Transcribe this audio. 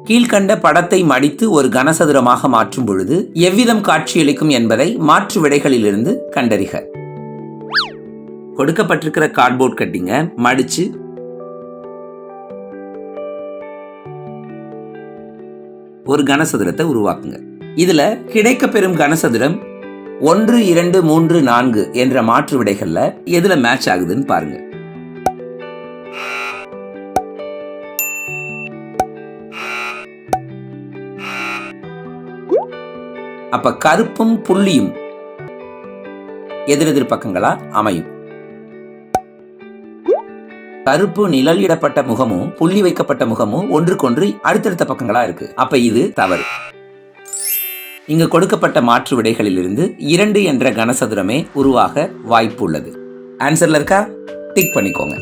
கீழ்கண்ட படத்தை மடித்து ஒரு கனசதுரமாக மாற்றும் பொழுது எவ்விதம் காட்சியளிக்கும் என்பதை மாற்று விடைகளிலிருந்து கண்டறிக. கொடுக்கப்பட்டிருக்கிற கார்ட்போர்ட் கட்டிங்க மடிச்சு ஒரு கனசதுரத்தை உருவாக்குங்க. இதுல கிடைக்கப்பெறும் கனசதுரம் 1, 2, 3, 4 என்ற மாற்று விடைகள்ல எதுல மேட்ச் ஆகுதுன்னு பாருங்க. அப்ப கருப்பும் புள்ளியும் எதிரெதிர் பக்கங்களா அமையும். கருப்பு நிழலிடப்பட்ட முகமும் புள்ளி வைக்கப்பட்ட முகமும் ஒன்றுக்கொன்று அடுத்தடுத்த பக்கங்களா இருக்கு. அப்ப இது தவறு. இங்கு கொடுக்கப்பட்ட மாற்று விடைகளிலிருந்து 2 என்ற கனசதுரமே உருவாக வாய்ப்பு உள்ளது. ஆன்சர்ல இருக்கா? டிக் பண்ணிக்கோங்க.